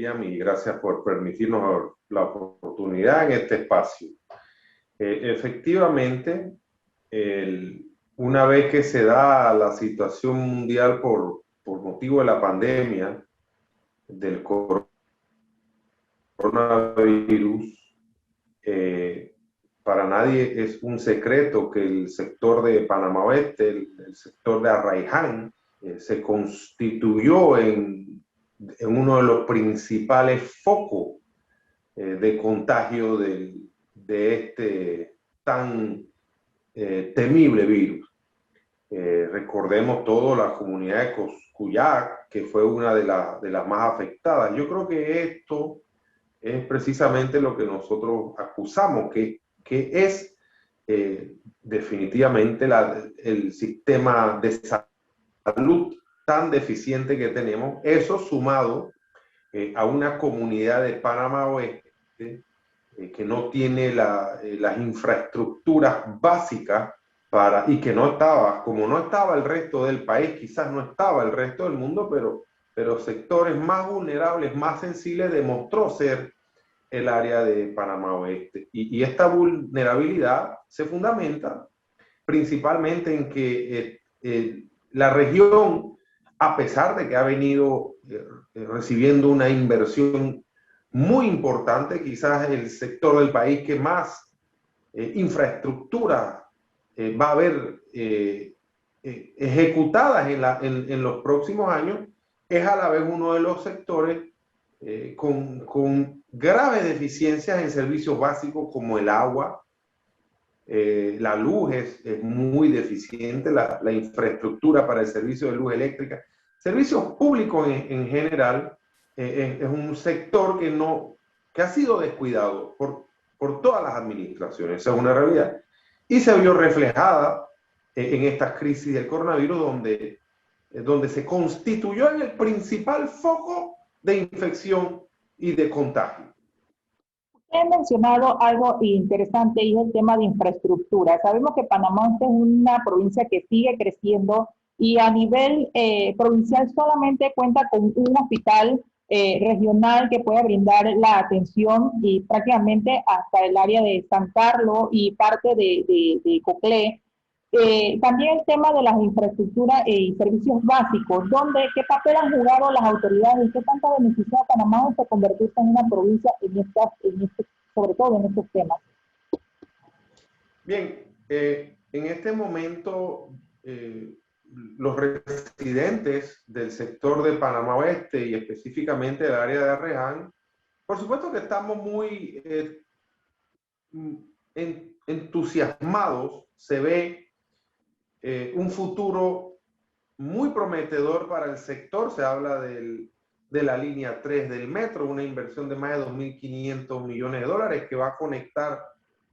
Miriam, y gracias por permitirnos la oportunidad en este espacio. Efectivamente, una vez que se da la situación mundial por motivo de la pandemia del coronavirus, para nadie es un secreto que el sector de Panamá Oeste, el sector de Arraiján, se constituyó en uno de los principales focos de contagio de este tan temible virus. Recordemos todo la comunidad de Coscuyac, que fue una de las más afectadas. Yo creo que esto es precisamente lo que nosotros acusamos, que es definitivamente el sistema de salud tan deficiente que tenemos, eso sumado a una comunidad de Panamá Oeste que no tiene las infraestructuras básicas y que no estaba, como no estaba el resto del país, quizás no estaba el resto del mundo, pero sectores más vulnerables, más sensibles, demostró ser el área de Panamá Oeste. Y esta vulnerabilidad se fundamenta principalmente en que la región, a pesar de que ha venido recibiendo una inversión muy importante, quizás el sector del país que más infraestructura va a haber ejecutadas en los próximos años, es a la vez uno de los sectores con graves deficiencias en servicios básicos como el agua. La luz es muy deficiente, la infraestructura para el servicio de luz eléctrica. Servicios públicos en general es un sector que ha sido descuidado por todas las administraciones, esa es una realidad. Y se vio reflejada en esta crisis del coronavirus, donde se constituyó en el principal foco de infección y de contagio. He mencionado algo interesante y es el tema de infraestructura. Sabemos que Panamá es una provincia que sigue creciendo y a nivel provincial solamente cuenta con un hospital regional que pueda brindar la atención y prácticamente hasta el área de San Carlos y parte de Coclé. También el tema de las infraestructuras y servicios básicos, ¿qué papel han jugado las autoridades y qué tanto ha beneficiado a Panamá de convertirse en una provincia sobre todo en estos temas? Bien, en este momento los residentes del sector de Panamá Oeste y específicamente del área de Arraiján, por supuesto que estamos muy entusiasmados. Se ve un futuro muy prometedor para el sector. Se habla de la línea 3 del metro, una inversión de más de 2.500 millones de dólares que va a conectar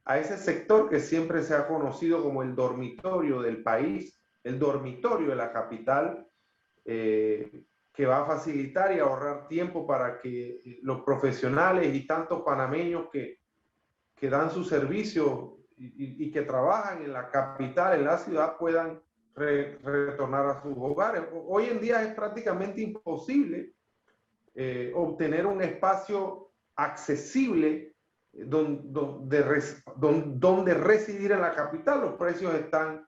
a ese sector que siempre se ha conocido como el dormitorio del país, el dormitorio de la capital, que va a facilitar y ahorrar tiempo para que los profesionales y tantos panameños que dan su servicio y que trabajan en la capital, en la ciudad, puedan retornar a sus hogares. Hoy en día es prácticamente imposible obtener un espacio accesible donde residir en la capital. Los precios están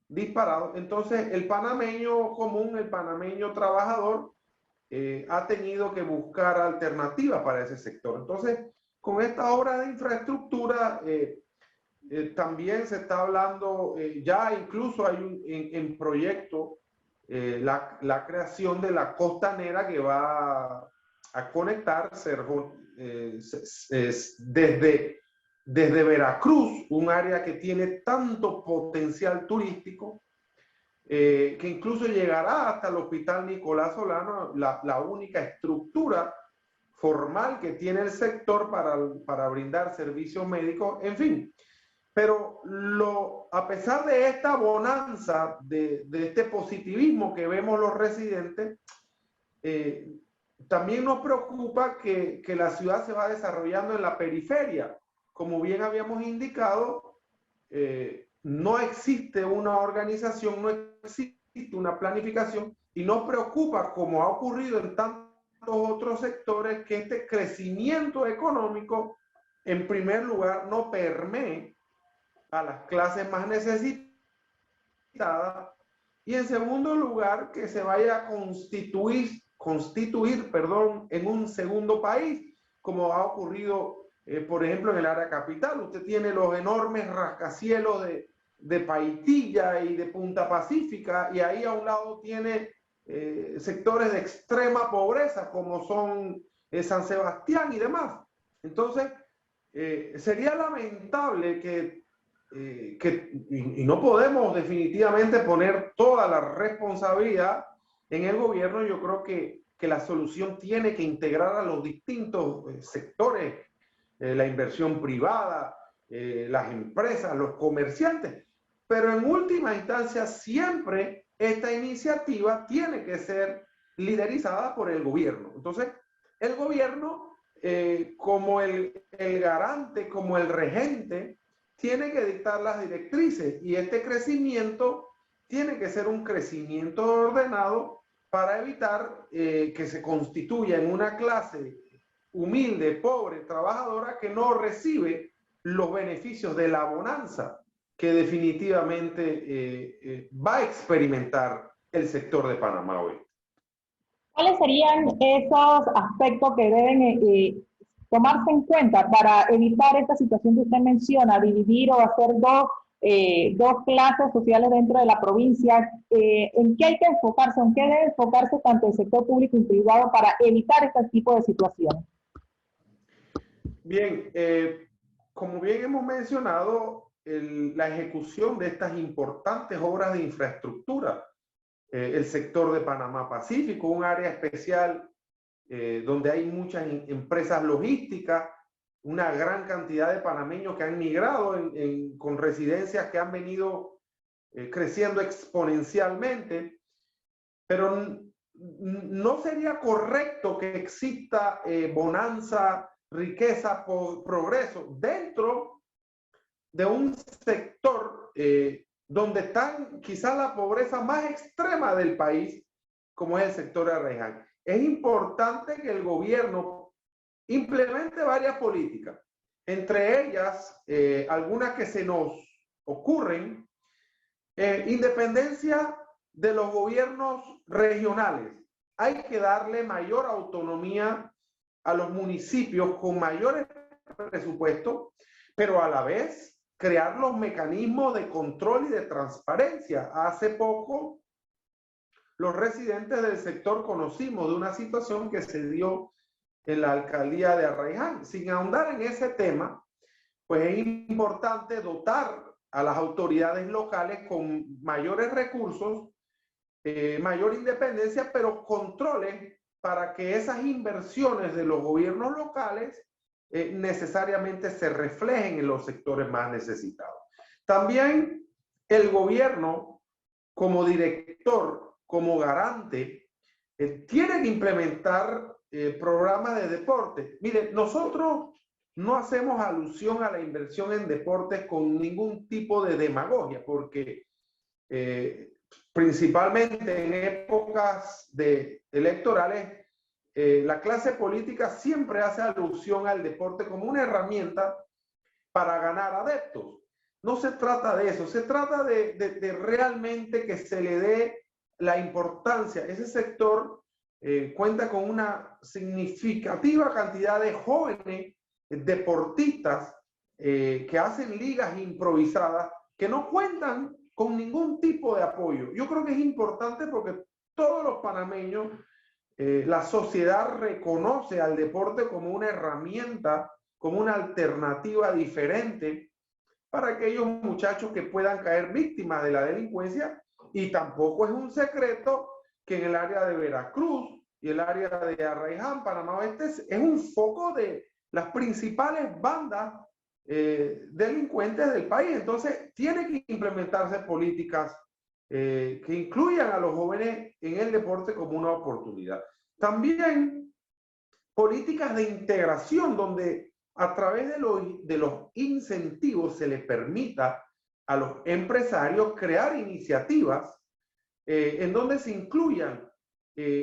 disparados. Entonces el panameño común, el panameño trabajador, ha tenido que buscar alternativas para ese sector. Entonces, con esta obra de infraestructura, también se está hablando, ya incluso hay en proyecto la creación de la costanera que va a conectarse desde Veracruz, un área que tiene tanto potencial turístico, que incluso llegará hasta el Hospital Nicolás Solano, la única estructura formal que tiene el sector para brindar servicios médicos, en fin. Pero a pesar de esta bonanza, de este positivismo que vemos los residentes, también nos preocupa que la ciudad se va desarrollando en la periferia. Como bien habíamos indicado, no existe una organización, no existe una planificación, y nos preocupa, como ha ocurrido en tantos otros sectores que este crecimiento económico, en primer lugar, no permee a las clases más necesitadas y en segundo lugar, que se vaya a constituir, en un segundo país, como ha ocurrido, por ejemplo, en el área capital. Usted tiene los enormes rascacielos de Paitilla y de Punta Pacífica, y ahí a un lado tiene sectores de extrema pobreza, como son San Sebastián y demás. Entonces, sería lamentable y no podemos definitivamente poner toda la responsabilidad en el gobierno. Yo creo que la solución tiene que integrar a los distintos sectores, la inversión privada, las empresas, los comerciantes, pero en última instancia siempre esta iniciativa tiene que ser liderizada por el gobierno. Entonces, el gobierno, como el garante, como el regente, tiene que dictar las directrices, y este crecimiento tiene que ser un crecimiento ordenado para evitar que se constituya en una clase humilde, pobre, trabajadora, que no recibe los beneficios de la bonanza que definitivamente va a experimentar el sector de Panamá hoy. ¿Cuáles serían esos aspectos que deben tomarse en cuenta para evitar esta situación que usted menciona, dividir o hacer dos clases sociales dentro de la provincia? ¿En qué hay que enfocarse? ¿En qué debe enfocarse tanto el sector público y privado para evitar este tipo de situaciones? Bien, como bien hemos mencionado, la ejecución de estas importantes obras de infraestructura, el sector de Panamá Pacífico, un área especial donde hay muchas empresas logísticas, una gran cantidad de panameños que han migrado con residencias que han venido creciendo exponencialmente, pero no sería correcto que exista bonanza, riqueza, progreso dentro de un sector donde están quizás la pobreza más extrema del país, como es el sector de Arraiján. Es importante que el gobierno implemente varias políticas, entre ellas algunas que se nos ocurren, independencia de los gobiernos regionales. Hay que darle mayor autonomía a los municipios con mayores presupuestos, pero a la vez crear los mecanismos de control y de transparencia. Hace poco, los residentes del sector conocimos de una situación que se dio en la alcaldía de Arraiján. Sin ahondar en ese tema, pues es importante dotar a las autoridades locales con mayores recursos, mayor independencia, pero controles para que esas inversiones de los gobiernos locales necesariamente se reflejen en los sectores más necesitados. También el gobierno, como director, como garante, tiene que implementar programas de deporte. Mire, nosotros no hacemos alusión a la inversión en deportes con ningún tipo de demagogia, porque principalmente en épocas electorales, la clase política siempre hace alusión al deporte como una herramienta para ganar adeptos. No se trata de eso, se trata de realmente que se le dé la importancia. Ese sector cuenta con una significativa cantidad de jóvenes deportistas que hacen ligas improvisadas que no cuentan con ningún tipo de apoyo. Yo creo que es importante porque todos los panameños, la sociedad reconoce al deporte como una herramienta, como una alternativa diferente para aquellos muchachos que puedan caer víctimas de la delincuencia. Y tampoco es un secreto que en el área de Veracruz y el área de Arraiján, Panamá Oeste, es un foco de las principales bandas delincuentes del país. Entonces, tiene que implementarse políticas que incluyan a los jóvenes en el deporte como una oportunidad. También políticas de integración donde a través de los incentivos se les permita a los empresarios crear iniciativas en donde se incluyan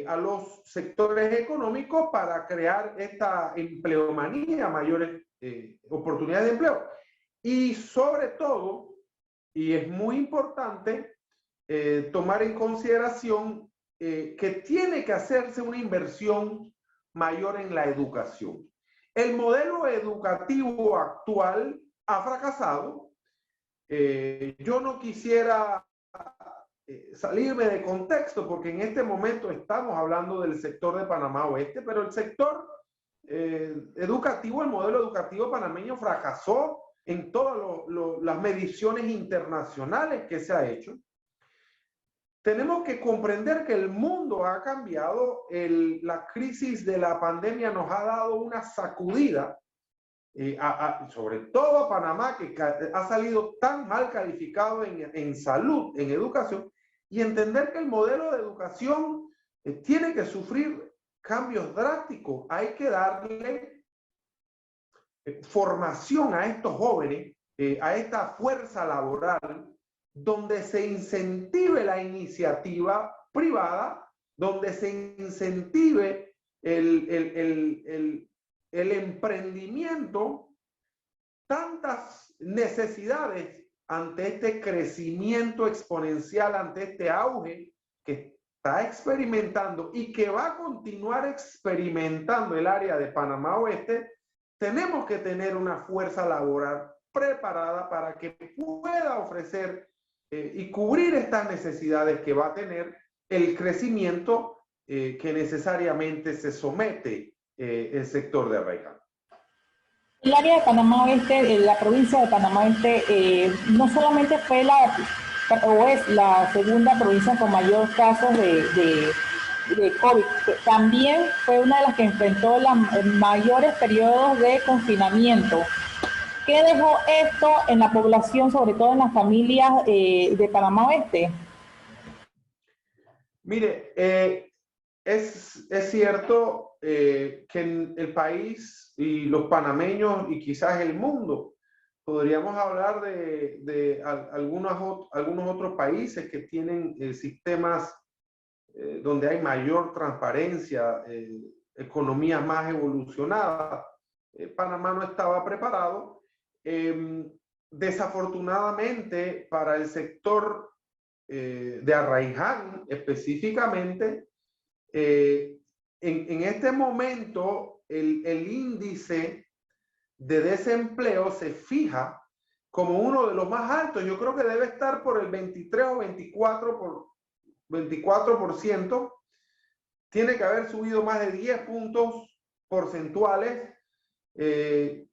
a los sectores económicos para crear esta empleomanía, mayores oportunidades de empleo. Y sobre todo, y es muy importante, tomar en consideración que tiene que hacerse una inversión mayor en la educación. El modelo educativo actual ha fracasado. Yo no quisiera salirme de contexto porque en este momento estamos hablando del sector de Panamá Oeste, pero el sector educativo, el modelo educativo panameño fracasó en todas las mediciones internacionales que se ha hecho. Tenemos que comprender que el mundo ha cambiado, la crisis de la pandemia nos ha dado una sacudida, sobre todo a Panamá, que ha salido tan mal calificado en salud, en educación, y entender que el modelo de educación tiene que sufrir cambios drásticos. Hay que darle formación a estos jóvenes, a esta fuerza laboral, donde se incentive la iniciativa privada, donde se incentive el emprendimiento. Tantas necesidades ante este crecimiento exponencial, ante este auge que está experimentando y que va a continuar experimentando el área de Panamá Oeste. Tenemos que tener una fuerza laboral preparada para que pueda ofrecer y cubrir estas necesidades que va a tener el crecimiento que necesariamente se somete el sector de Arraiján. El área de Panamá Oeste, la provincia de Panamá Oeste, no solamente fue o es la segunda provincia con mayor casos de COVID, también fue una de las que enfrentó los mayores periodos de confinamiento. ¿Qué dejó esto en la población, sobre todo en las familias de Panamá Oeste? Mire, es cierto que en el país y los panameños y quizás el mundo, podríamos hablar de algunos otros países que tienen sistemas donde hay mayor transparencia, economías más evolucionadas. Panamá no estaba preparado. Desafortunadamente para el sector de Arraiján específicamente, en este momento el índice de desempleo se fija como uno de los más altos. Yo creo que debe estar por el 23 o 24%. Tiene que haber subido más de 10 puntos porcentuales. El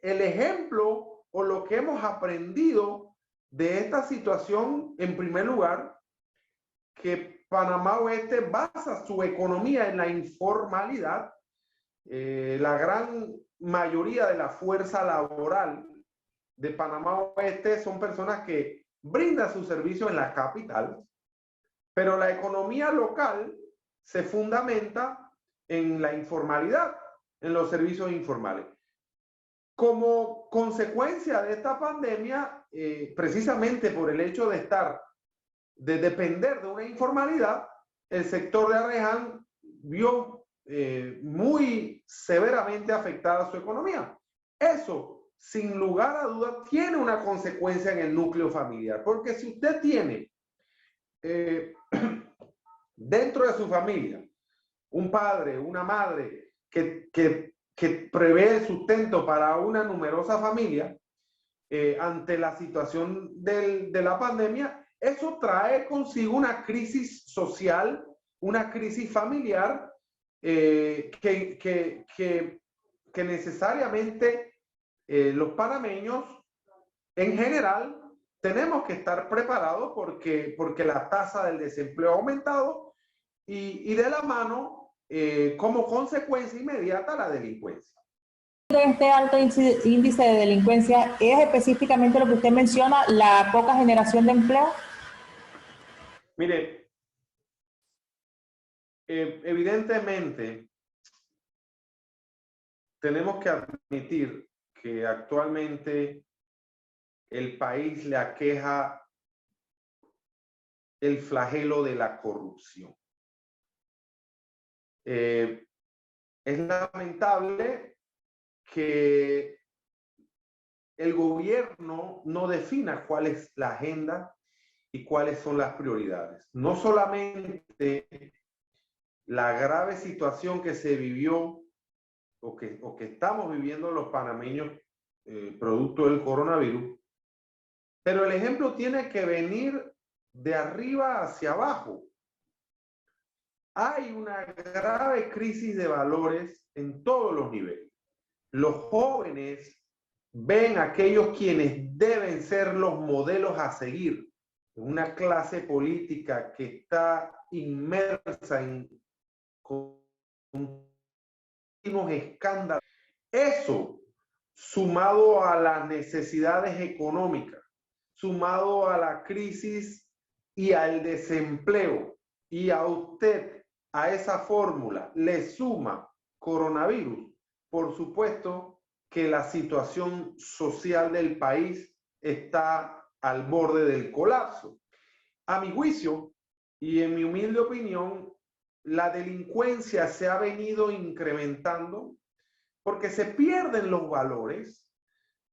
ejemplo o lo que hemos aprendido de esta situación, en primer lugar, que Panamá Oeste basa su economía en la informalidad. La gran mayoría de la fuerza laboral de Panamá Oeste son personas que brindan sus servicios en la capital, pero la economía local se fundamenta en la informalidad, en los servicios informales. Como consecuencia de esta pandemia, precisamente por el hecho de depender de una informalidad, el sector de Arraiján vio muy severamente afectada su economía. Eso, sin lugar a dudas, tiene una consecuencia en el núcleo familiar, porque si usted tiene dentro de su familia un padre, una madre que prevé el sustento para una numerosa familia, ante la situación de la pandemia, eso trae consigo una crisis social, una crisis familiar que necesariamente los panameños en general tenemos que estar preparados porque la tasa del desempleo ha aumentado y de la mano, como consecuencia inmediata, la delincuencia. Este alto índice de delincuencia es específicamente lo que usted menciona, la poca generación de empleo. Mire, evidentemente tenemos que admitir que actualmente el país le aqueja el flagelo de la corrupción. Es lamentable que el gobierno no defina cuál es la agenda y cuáles son las prioridades. No solamente la grave situación que se vivió o que estamos viviendo los panameños producto del coronavirus, pero el ejemplo tiene que venir de arriba hacia abajo. Hay una grave crisis de valores en todos los niveles. Los jóvenes ven a aquellos quienes deben ser los modelos a seguir. Una clase política que está inmersa en continuos escándalos. Eso, sumado a las necesidades económicas, sumado a la crisis y al desempleo, y a usted, a esa fórmula, le suma coronavirus, por supuesto que la situación social del país está al borde del colapso. A mi juicio, y en mi humilde opinión, la delincuencia se ha venido incrementando porque se pierden los valores,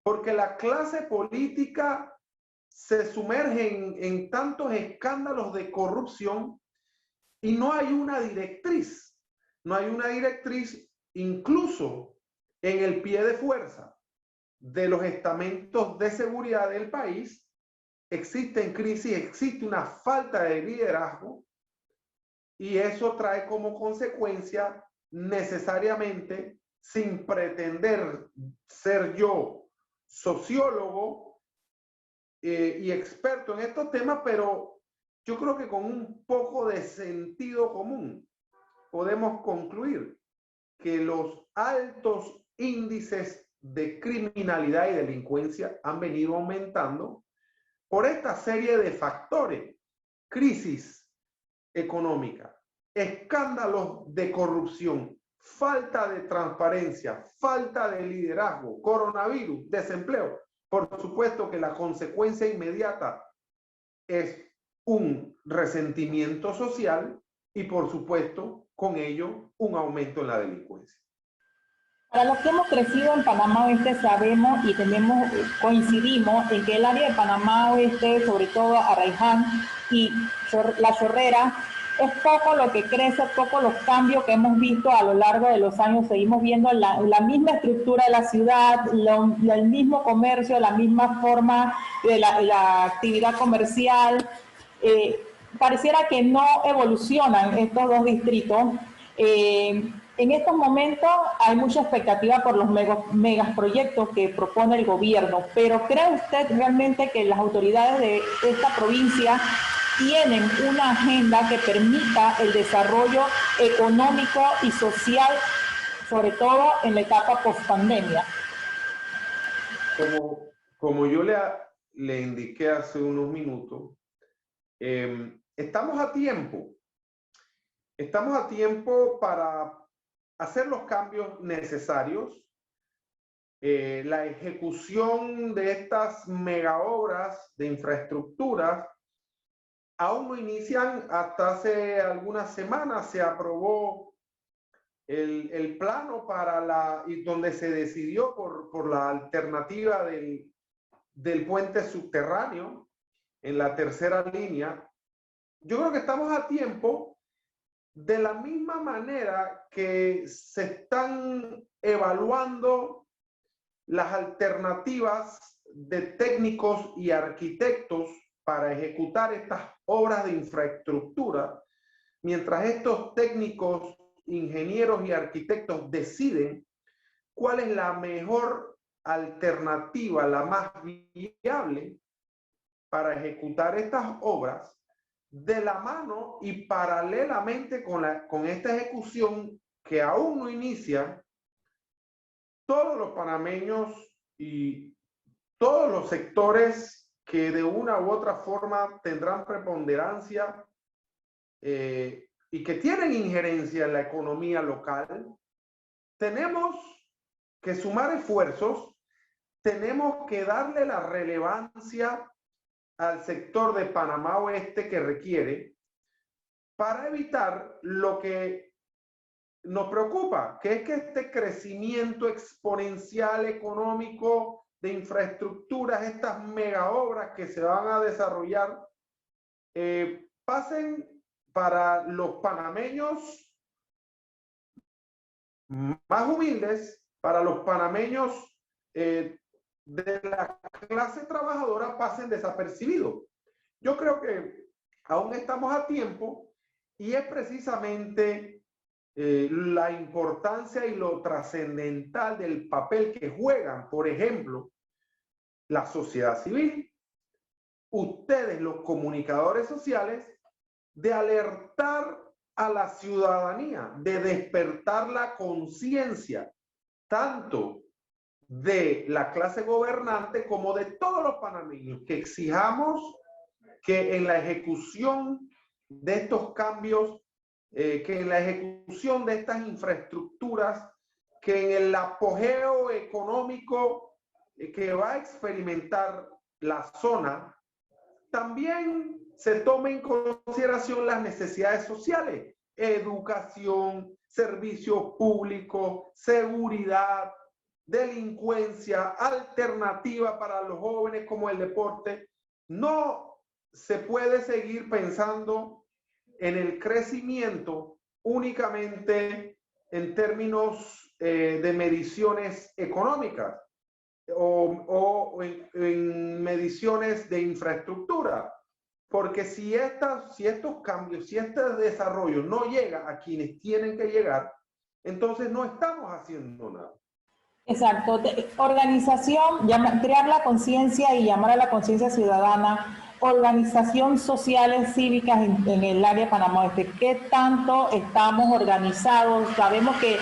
porque la clase política se sumerge en tantos escándalos de corrupción y no hay una directriz. No hay una directriz incluso en el pie de fuerza de los estamentos de seguridad del país. Existen crisis, existe una falta de liderazgo y eso trae como consecuencia necesariamente, sin pretender ser yo sociólogo y experto en estos temas, pero yo creo que con un poco de sentido común podemos concluir que los altos índices de criminalidad y delincuencia han venido aumentando por esta serie de factores: crisis económica, escándalos de corrupción, falta de transparencia, falta de liderazgo, coronavirus, desempleo. Por supuesto que la consecuencia inmediata es un resentimiento social y, por supuesto, con ello, un aumento en la delincuencia. Para los que hemos crecido en Panamá Oeste sabemos y coincidimos en que el área de Panamá Oeste, sobre todo Arraiján y La Chorrera, es poco lo que crece, poco los cambios que hemos visto a lo largo de los años. Seguimos viendo la misma estructura de la ciudad, el mismo comercio, la misma forma de la actividad comercial. Pareciera que no evolucionan estos dos distritos. En estos momentos hay mucha expectativa por los megaproyectos que propone el gobierno, pero ¿cree usted realmente que las autoridades de esta provincia tienen una agenda que permita el desarrollo económico y social, sobre todo en la etapa post-pandemia? Como yo le indiqué hace unos minutos, estamos a tiempo. Estamos a tiempo para hacer los cambios necesarios. La ejecución de estas mega obras de infraestructuras aún no inician. Hasta hace algunas semanas se aprobó el plano y donde se decidió por la alternativa del puente subterráneo en la tercera línea. Yo creo que estamos a tiempo, de la misma manera que se están evaluando las alternativas de técnicos y arquitectos para ejecutar estas obras de infraestructura. Mientras estos técnicos, ingenieros y arquitectos deciden cuál es la mejor alternativa, la más viable para ejecutar estas obras, de la mano y paralelamente con esta ejecución que aún no inicia, todos los panameños y todos los sectores que de una u otra forma tendrán preponderancia y que tienen injerencia en la economía local, tenemos que sumar esfuerzos, tenemos que darle la relevancia al sector de Panamá Oeste que requiere para evitar lo que nos preocupa, que es que este crecimiento exponencial económico de infraestructuras, estas mega obras que se van a desarrollar, pasen para los panameños más humildes, para los panameños de la clase trabajadora, pasen desapercibidos. Yo creo que aún estamos a tiempo y es precisamente la importancia y lo trascendental del papel que juegan, por ejemplo, la sociedad civil, ustedes los comunicadores sociales, de alertar a la ciudadanía, de despertar la conciencia, tanto de la clase gobernante como de todos los panameños, que exijamos que en la ejecución de estos cambios, que en la ejecución de estas infraestructuras, que en el apogeo económico que va a experimentar la zona, también se tome en consideración las necesidades sociales, educación, servicios públicos, seguridad, delincuencia, alternativa para los jóvenes como el deporte. No se puede seguir pensando en el crecimiento únicamente en términos de mediciones económicas o en mediciones de infraestructura. Porque si estos cambios, si este desarrollo no llega a quienes tienen que llegar, entonces no estamos haciendo nada. Exacto. Organización, crear la conciencia y llamar a la conciencia ciudadana, organización sociales cívicas en el área de Panamá Oeste. ¿Qué tanto estamos organizados? Sabemos que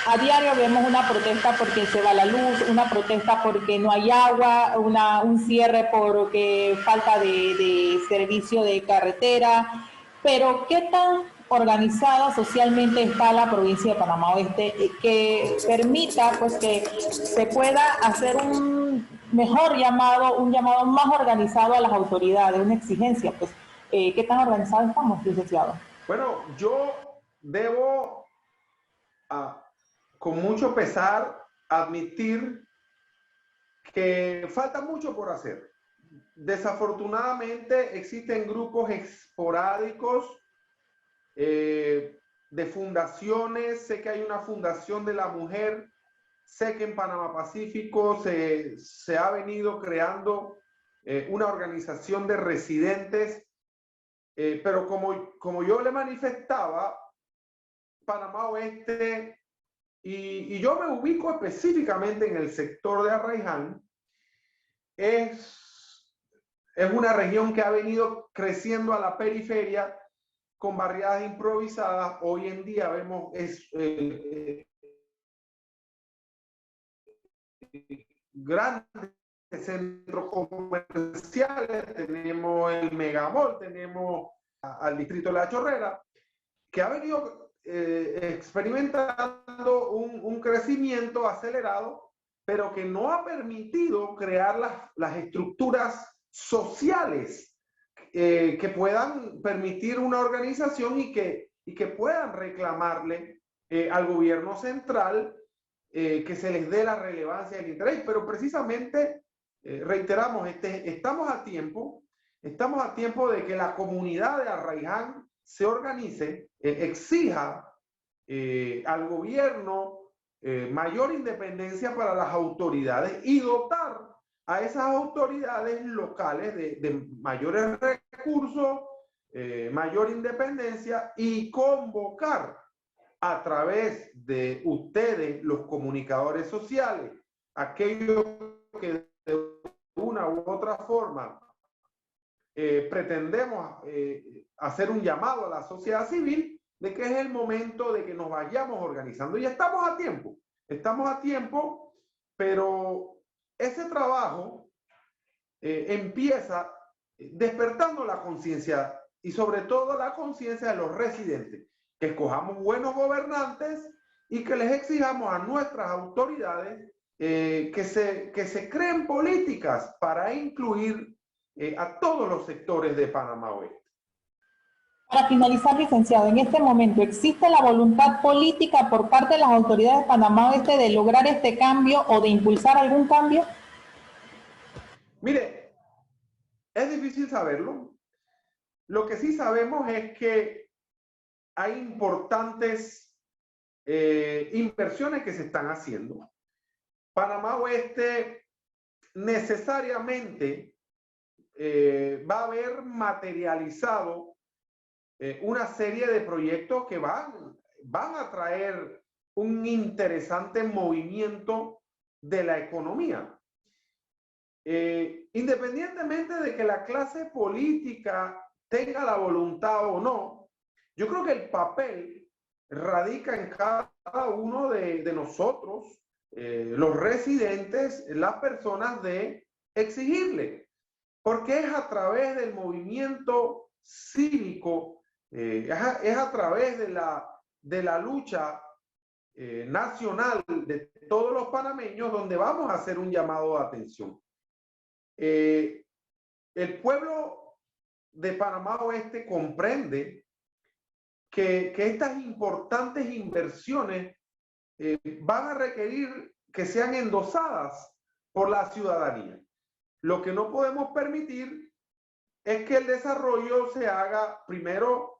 a diario vemos una protesta porque se va la luz, una protesta porque no hay agua, un cierre porque falta de servicio de carretera, pero ¿qué tan organizada socialmente está la provincia de Panamá Oeste que permita pues que se pueda hacer un mejor llamado, un llamado más organizado a las autoridades, una exigencia? Pues, ¿qué tan organizados estamos, licenciado? Bueno, yo debo con mucho pesar admitir que falta mucho por hacer. Desafortunadamente existen grupos esporádicos de fundaciones. Sé que hay una fundación de la mujer, sé que en Panamá Pacífico se ha venido creando una organización de residentes, pero como yo le manifestaba, Panamá Oeste, y yo me ubico específicamente en el sector de Arraiján, es una región que ha venido creciendo a la periferia con barriadas improvisadas. Hoy en día vemos grandes centros comerciales, tenemos el Megamall, tenemos al distrito de La Chorrera, que ha venido experimentando un crecimiento acelerado, pero que no ha permitido crear las estructuras sociales que puedan permitir una organización y que puedan reclamarle al gobierno central que se les dé la relevancia y el interés. Pero precisamente, reiteramos, estamos a tiempo de que la comunidad de Arraiján se organice, exija al gobierno mayor independencia para las autoridades y dotar a esas autoridades locales de mayores recursos, mayor independencia, y convocar a través de ustedes, los comunicadores sociales, aquellos que de una u otra forma pretendemos hacer un llamado a la sociedad civil, de que es el momento de que nos vayamos organizando. Y estamos a tiempo, pero ese trabajo empieza despertando la conciencia, y sobre todo la conciencia de los residentes, que escojamos buenos gobernantes y que les exijamos a nuestras autoridades que se creen políticas para incluir a todos los sectores de Panamá Oeste. Para finalizar, licenciado, en este momento, ¿existe la voluntad política por parte de las autoridades de Panamá Oeste de lograr este cambio o de impulsar algún cambio? Mire, es difícil saberlo. Lo que sí sabemos es que hay importantes inversiones que se están haciendo. Panamá Oeste necesariamente va a haber materializado una serie de proyectos que van a traer un interesante movimiento de la economía. Independientemente de que la clase política tenga la voluntad o no, yo creo que el papel radica en cada uno de nosotros, los residentes, las personas, de exigirle, porque es a través del movimiento cívico, es a través de la lucha nacional de todos los panameños donde vamos a hacer un llamado de atención. El pueblo de Panamá Oeste comprende que estas importantes inversiones van a requerir que sean endosadas por la ciudadanía. Lo que no podemos permitir es que el desarrollo se haga, primero,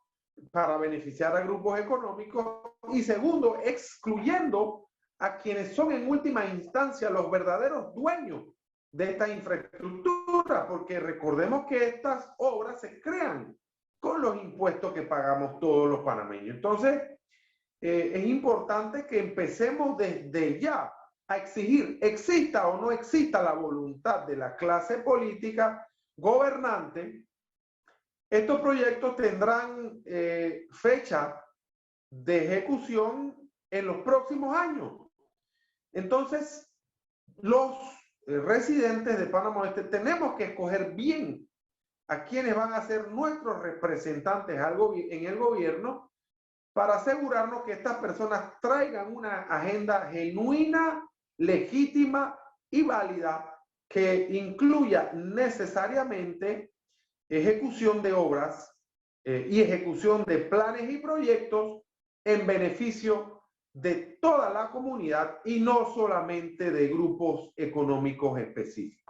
para beneficiar a grupos económicos y segundo, excluyendo a quienes son en última instancia los verdaderos dueños de esta infraestructura, porque recordemos que estas obras se crean con los impuestos que pagamos todos los panameños. Entonces, es importante que empecemos desde ya a exigir, exista o no exista la voluntad de la clase política gobernante. Estos proyectos tendrán fecha de ejecución en los próximos años. Entonces, los residentes de Panamá Oeste tenemos que escoger bien a quienes van a ser nuestros representantes en el gobierno para asegurarnos que estas personas traigan una agenda genuina, legítima y válida que incluya necesariamente ejecución de obras y ejecución de planes y proyectos en beneficio de toda la comunidad y no solamente de grupos económicos específicos.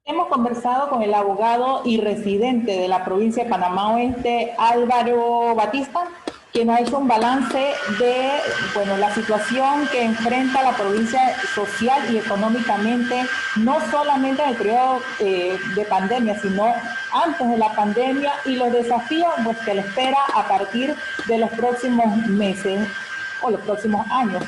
Hemos conversado con el abogado y residente de la provincia de Panamá Oeste, Álvaro Batista, quien ha hecho un balance de la situación que enfrenta la provincia social y económicamente, no solamente en el periodo de pandemia, sino antes de la pandemia, y los desafíos que le espera a partir de los próximos meses o los próximos años.